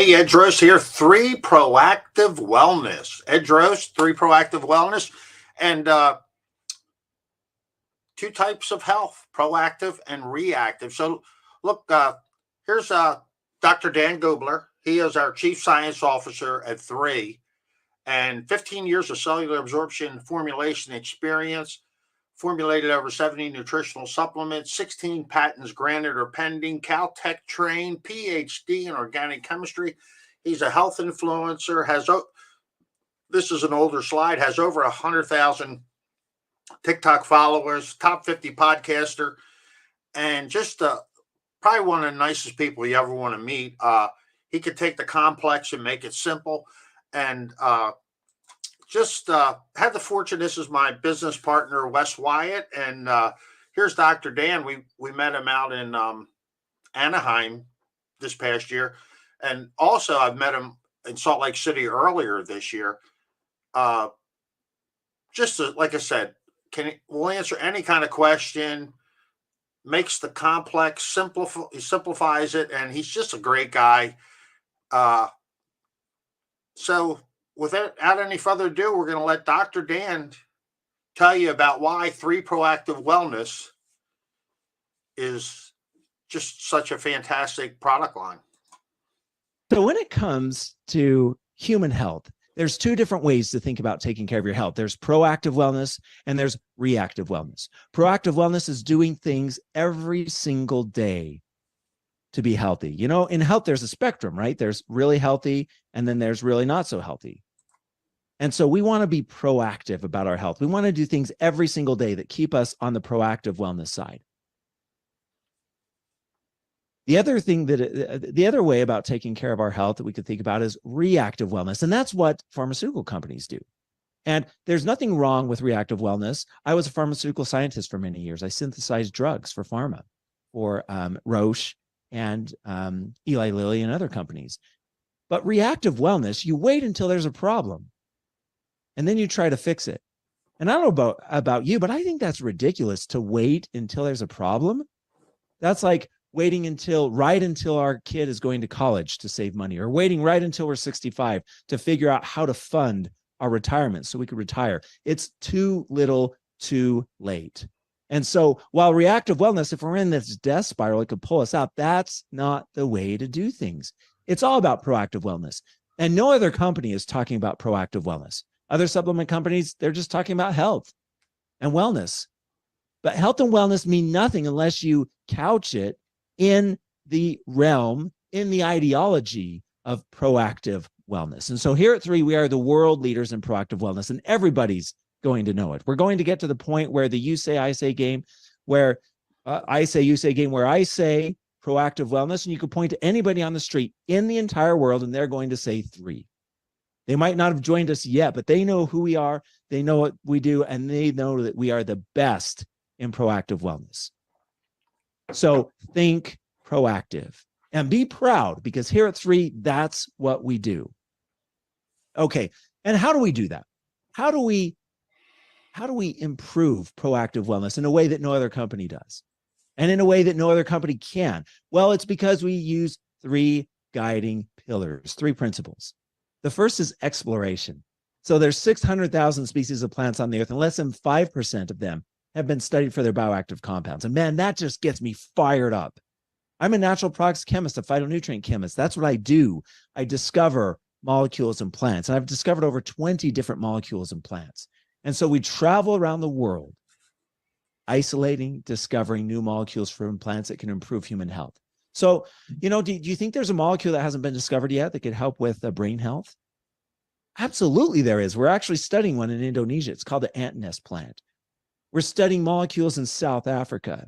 Hey, Ed Rose here, 3 Proactive Wellness. Ed Rose, 3 Proactive Wellness, and 2 types of health, proactive and reactive. So, look, here's Dr. Dan Gubler. He is our Chief Science Officer at 3, and 15 years of cellular absorption formulation experience, formulated over 70 nutritional supplements, 16 patents granted or pending, Caltech trained, PhD in organic chemistry. He's a health influencer, this is an older slide, has over 100,000 TikTok followers, top 50 podcaster, and just probably one of the nicest people you ever want to meet. He could take the complex and make it simple. And just had the fortune. This is my business partner, Wes Wyatt, and here's Dr. Dan. We met him out in Anaheim this past year, and also I've met him in Salt Lake City earlier this year. Like I said, we'll answer any kind of question. Makes the complex he simplifies it, and he's just a great guy. So without any further ado, we're going to let Dr. Dan tell you about why 3 Proactive Wellness is just such a fantastic product line. So when it comes to human health, there's 2 different ways to think about taking care of your health. There's proactive wellness and there's reactive wellness. Proactive wellness is doing things every single day to be healthy. You know, in health, there's a spectrum, right? There's really healthy, and then there's really not so healthy. And so we want to be proactive about our health. We want to do things every single day that keep us on the proactive wellness side. The other way about taking care of our health that we could think about is reactive wellness. And that's what pharmaceutical companies do. And there's nothing wrong with reactive wellness. I was a pharmaceutical scientist for many years. I synthesized drugs for pharma, for Roche and Eli Lilly and other companies. But reactive wellness, you wait until there's a problem, and then you try to fix it. And I don't know about you, but I think that's ridiculous to wait until there's a problem. That's like waiting right until our kid is going to college to save money, or waiting right until we're 65 to figure out how to fund our retirement so we could retire. It's too little, too late. And so while reactive wellness, if we're in this death spiral, it could pull us out. That's not the way to do things. It's all about proactive wellness. And no other company is talking about proactive wellness. Other supplement companies, they're just talking about health and wellness. But health and wellness mean nothing unless you couch it in the realm, in the ideology of proactive wellness. And so here at 3, we are the world leaders in proactive wellness, and everybody's going to know it. We're going to get to the point where the you say, I say game, where I say, you say game, where I say proactive wellness, and you can point to anybody on the street in the entire world, and they're going to say 3. They might not have joined us yet, but they know who we are, they know what we do, and they know that we are the best in proactive wellness. So think proactive and be proud, because here at 3, that's what we do. Okay, and how do we do that? How do we improve proactive wellness in a way that no other company does, and in a way that no other company can? Well, it's because we use 3 guiding pillars, 3 principles. The first is exploration. So there's 600,000 species of plants on the earth, and less than 5% of them have been studied for their bioactive compounds. And man, that just gets me fired up. I'm a natural products chemist, a phytonutrient chemist. That's what I do. I discover molecules in plants, and I've discovered over 20 different molecules in plants. And so we travel around the world, isolating, discovering new molecules from plants that can improve human health. So, you know, do you think there's a molecule that hasn't been discovered yet that could help with brain health? Absolutely there is. We're actually studying one in Indonesia. It's called the ant nest plant. We're studying molecules in South Africa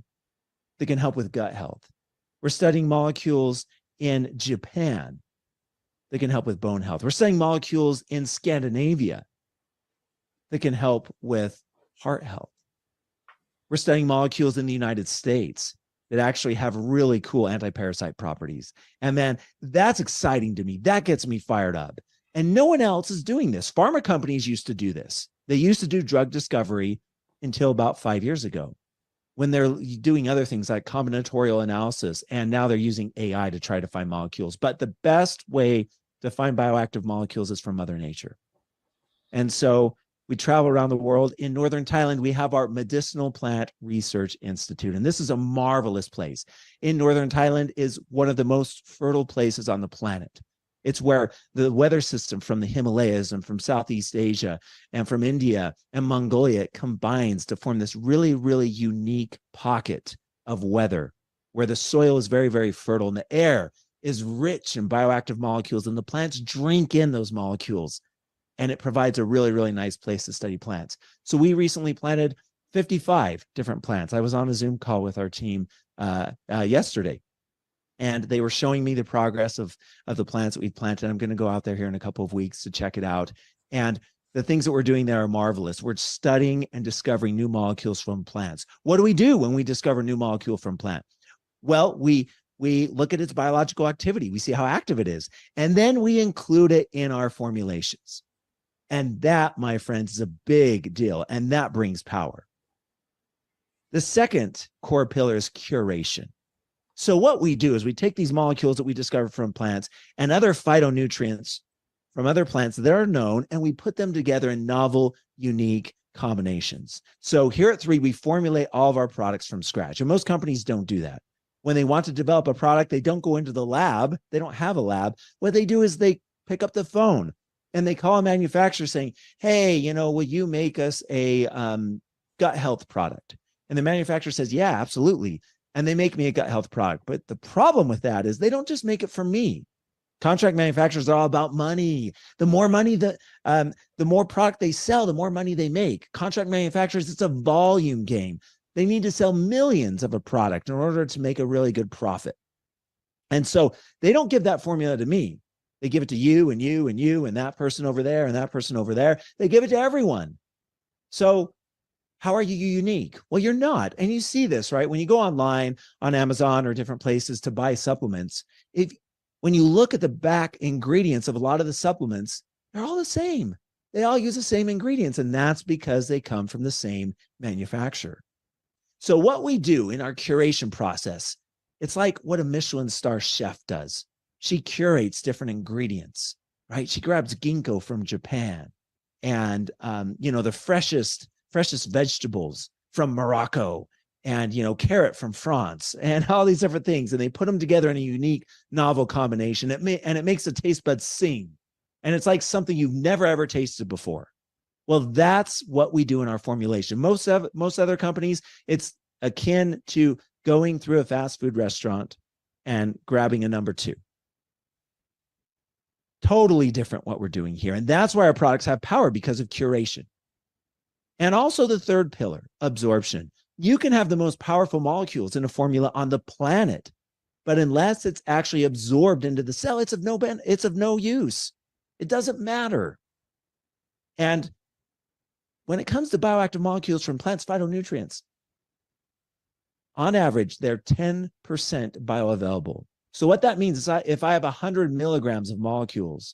that can help with gut health. We're studying molecules in Japan that can help with bone health. We're studying molecules in Scandinavia that can help with heart health. We're studying molecules in the United States that actually have really cool anti-parasite properties. And man, that's exciting to me. That gets me fired up. And no one else is doing this. Pharma companies used to do this. They used to do drug discovery until about 5 years ago. when they're doing other things like combinatorial analysis, and now they're using AI to try to find molecules. But the best way to find bioactive molecules is from Mother Nature. And so we travel around the world. In northern Thailand, we have our Medicinal Plant Research Institute, and this is a marvelous place. In northern Thailand is one of the most fertile places on the planet. It's where the weather system from the Himalayas and from Southeast Asia and from India and Mongolia combines to form this really, really unique pocket of weather where the soil is very, very fertile and the air is rich in bioactive molecules, and the plants drink in those molecules. And it provides a really, really nice place to study plants. So we recently planted 55 different plants. I was on a Zoom call with our team yesterday, and they were showing me the progress of the plants that we've planted. I'm going to go out there here in a couple of weeks to check it out. And the things that we're doing there are marvelous. We're studying and discovering new molecules from plants. What do we do when we discover a new molecule from plant? Well, we look at its biological activity. We see how active it is. And then we include it in our formulations. And that, my friends, is a big deal. And that brings power. The second core pillar is curation. So what we do is we take these molecules that we discover from plants and other phytonutrients from other plants that are known, and we put them together in novel, unique combinations. So here at 3, we formulate all of our products from scratch. And most companies don't do that. When they want to develop a product, they don't go into the lab. They don't have a lab. What they do is they pick up the phone and they call a manufacturer saying, hey, will you make us a gut health product? And the manufacturer says, yeah, absolutely. And they make me a gut health product. But the problem with that is they don't just make it for me. Contract manufacturers are all about money. The more money, the more product they sell, the more money they make. Contract manufacturers, it's a volume game. They need to sell millions of a product in order to make a really good profit. And so they don't give that formula to me. They give it to you and you and you and that person over there and that person over there. They give it to everyone. So how are you unique? Well, you're not. And you see this, right? When you go online on Amazon or different places to buy supplements, when you look at the back ingredients of a lot of the supplements, they're all the same. They all use the same ingredients, and that's because they come from the same manufacturer. So what we do in our curation process, it's like what a Michelin star chef does. She curates different ingredients, right? She grabs ginkgo from Japan and, the freshest vegetables from Morocco and, carrot from France and all these different things. And they put them together in a unique, novel combination. And it makes the taste buds sing. And it's like something you've never, ever tasted before. Well, that's what we do in our formulation. Most other companies, it's akin to going through a fast food restaurant and grabbing a number 2. Totally different what we're doing here. And that's why our products have power, because of curation. And also the third pillar, absorption. You can have the most powerful molecules in a formula on the planet, but unless it's actually absorbed into the cell, it's of no use. It doesn't matter. And when it comes to bioactive molecules from plants, phytonutrients, on average, they're 10% bioavailable. So what that means is if I have 100 milligrams of molecules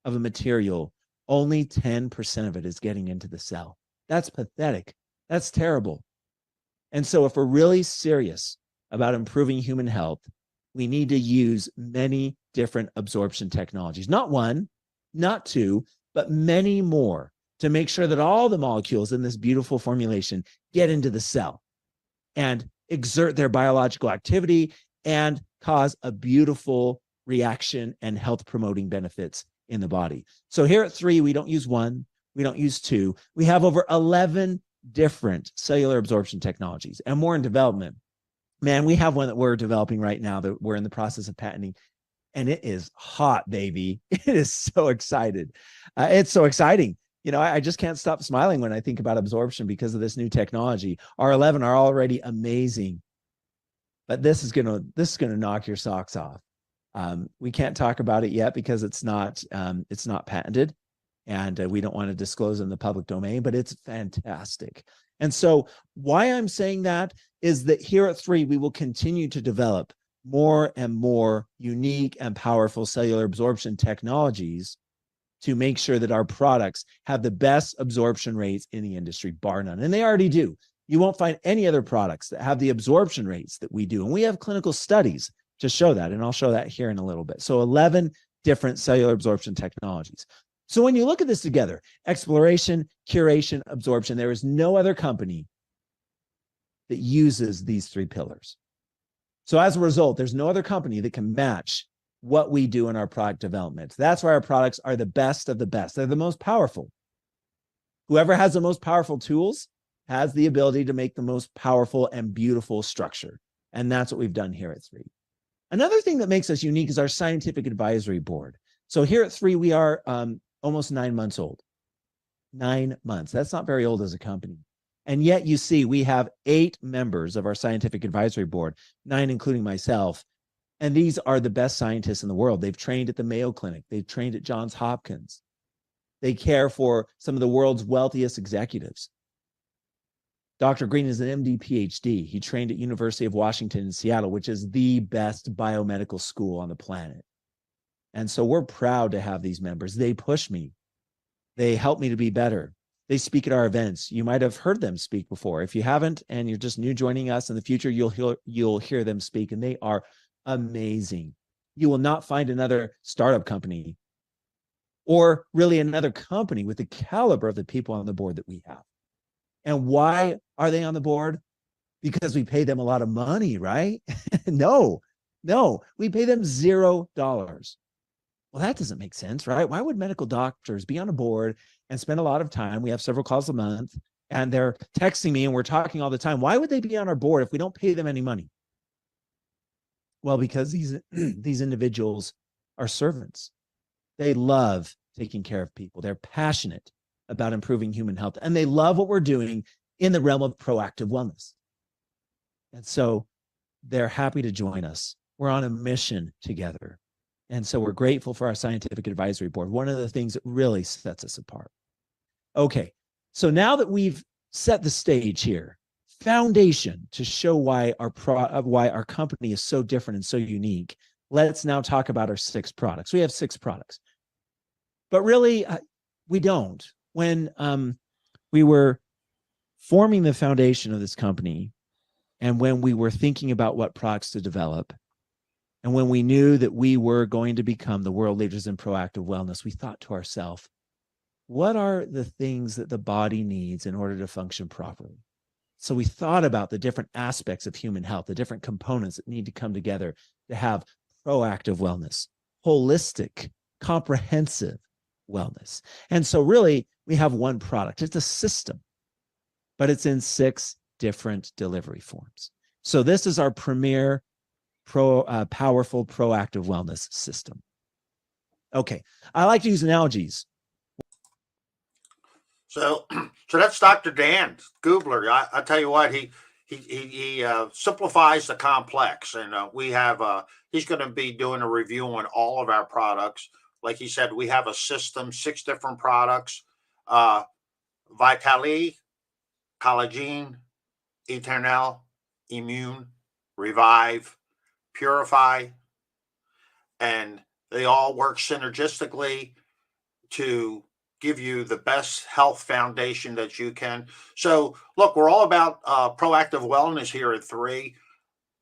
of a material, only 10% of it is getting into the cell. That's pathetic. That's terrible. And so if we're really serious about improving human health, we need to use many different absorption technologies. Not one, not 2, but many more to make sure that all the molecules in this beautiful formulation get into the cell and exert their biological activity and cause a beautiful reaction and health promoting benefits in the body. So here at 3, we don't use 1, we don't use 2. We have over 11 different cellular absorption technologies and more in development. Man, we have one that we're developing right now that we're in the process of patenting, and it is hot, baby. It is so excited. It's so exciting. I just can't stop smiling when I think about absorption because of this new technology. Our 11 are already amazing, but this is gonna knock your socks off. We can't talk about it yet because it's not patented, and we don't want to disclose in the public domain, but it's fantastic. And so why I'm saying that is that here at 3, we will continue to develop more and more unique and powerful cellular absorption technologies to make sure that our products have the best absorption rates in the industry, bar none. And they already do. You won't find any other products that have the absorption rates that we do. And we have clinical studies to show that. And I'll show that here in a little bit. So 11 different cellular absorption technologies. So when you look at this together, exploration, curation, absorption, there is no other company that uses these three pillars. So as a result, there's no other company that can match what we do in our product development. That's why our products are the best of the best. They're the most powerful. Whoever has the most powerful tools has the ability to make the most powerful and beautiful structure. And that's what we've done here at 3. Another thing that makes us unique is our scientific advisory board. So here at 3, we are almost 9 months old. 9 months. That's not very old as a company. And yet you see, we have 8 members of our scientific advisory board, 9 including myself. And these are the best scientists in the world. They've trained at the Mayo Clinic. They've trained at Johns Hopkins. They care for some of the world's wealthiest executives. Dr. Green is an MD, PhD. He trained at University of Washington in Seattle, which is the best biomedical school on the planet. And so we're proud to have these members. They push me. They help me to be better. They speak at our events. You might have heard them speak before. If you haven't, and you're just new joining us in the future, you'll hear them speak, and they are amazing. You will not find another startup company or really another company with the caliber of the people on the board that we have. And why are they on the board? Because we pay them a lot of money, right? No, we pay them $0. Well, that doesn't make sense, right? Why would medical doctors be on a board and spend a lot of time? We have several calls a month, and they're texting me and we're talking all the time. Why would they be on our board if we don't pay them any money? Well, because these individuals are servants. They love taking care of people. They're passionate about improving human health, and they love what we're doing in the realm of proactive wellness. And so they're happy to join us. We're on a mission together. And so we're grateful for our scientific advisory board, one of the things that really sets us apart. Okay, so now that we've set the stage here, foundation to show why our company is so different and so unique, let's now talk about our 6 products. We have 6 products, but really we don't. When we were forming the foundation of this company, and when we were thinking about what products to develop, and when we knew that we were going to become the world leaders in proactive wellness, we thought to ourselves, what are the things that the body needs in order to function properly? So we thought about the different aspects of human health, the different components that need to come together to have proactive wellness, holistic, comprehensive wellness. And so really, we have one product. It's a system, but it's in 6 different delivery forms. So this is our premier powerful proactive wellness system. Okay, I like to use analogies. So that's Dr. Dan Gubler. I tell you what, he simplifies the complex, and we have he's going to be doing a review on all of our products. Like he said, we have a system, 6 different products: Vitalite, Collagene, Eternel, Imune, Revive, Purify, and they all work synergistically to give you the best health foundation that you can. So look, we're all about proactive wellness here at 3.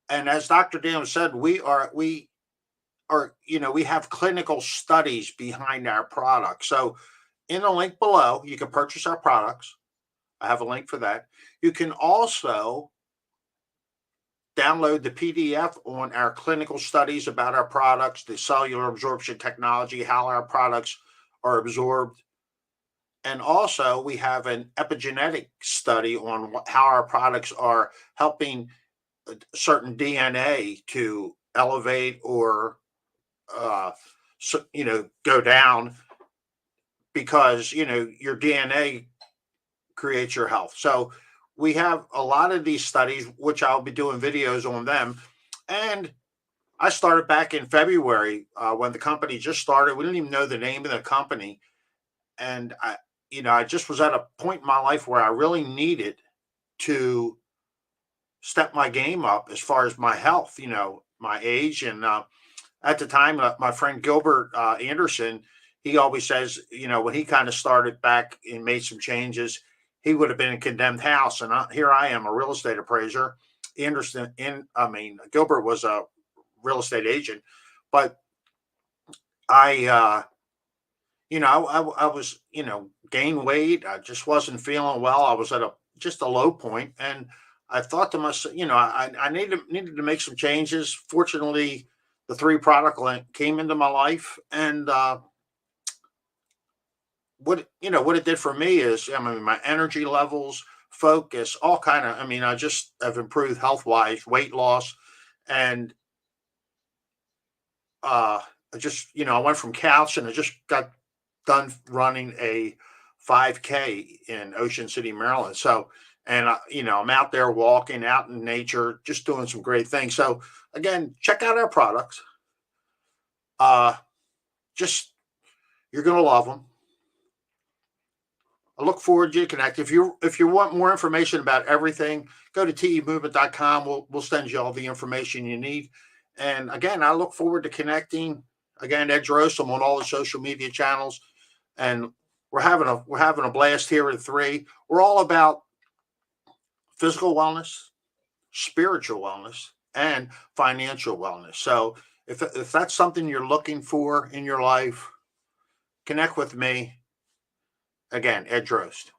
And as Dr. Dan said, we have clinical studies behind our products. So in the link below, you can purchase our products. I have a link for that. You can also download the PDF on our clinical studies about our products, the cellular absorption technology, how our products are absorbed. And also, we have an epigenetic study on how our products are helping certain DNA to elevate or, go down, because, your DNA creates your health. So we have a lot of these studies, which I'll be doing videos on them. And I started back in February when the company just started. We didn't even know the name of the company. And I just was at a point in my life where I really needed to step my game up as far as my health, my age. And at the time, my friend Gilbert Anderson, he always says, when he kind of started back and made some changes, he would have been in a condemned house. And here I am, a real estate appraiser. Gilbert was a real estate agent, but I I was, gained weight. I just wasn't feeling well. I was at just a low point, and I thought to myself, I needed to make some changes. Fortunately, the three product line came into my life, and what it did for me is, my energy levels, focus, all kind of. I just have improved health wise, weight loss, and I just, I went from couch, and I just got done running a 5K in Ocean City, Maryland. So, and I'm out there walking out in nature, just doing some great things. So again, check out our products. Uh, just You're gonna love them. I look forward to you connect. If you want more information about everything, go to temovement.com. We'll send you all the information you need. And again, I look forward to connecting. Again, Ed Drost, I'm on all the social media channels, and we're having a blast here at 3. We're all about physical wellness, spiritual wellness, and financial wellness. So if that's something you're looking for in your life, connect with me. Again, Ed Drost.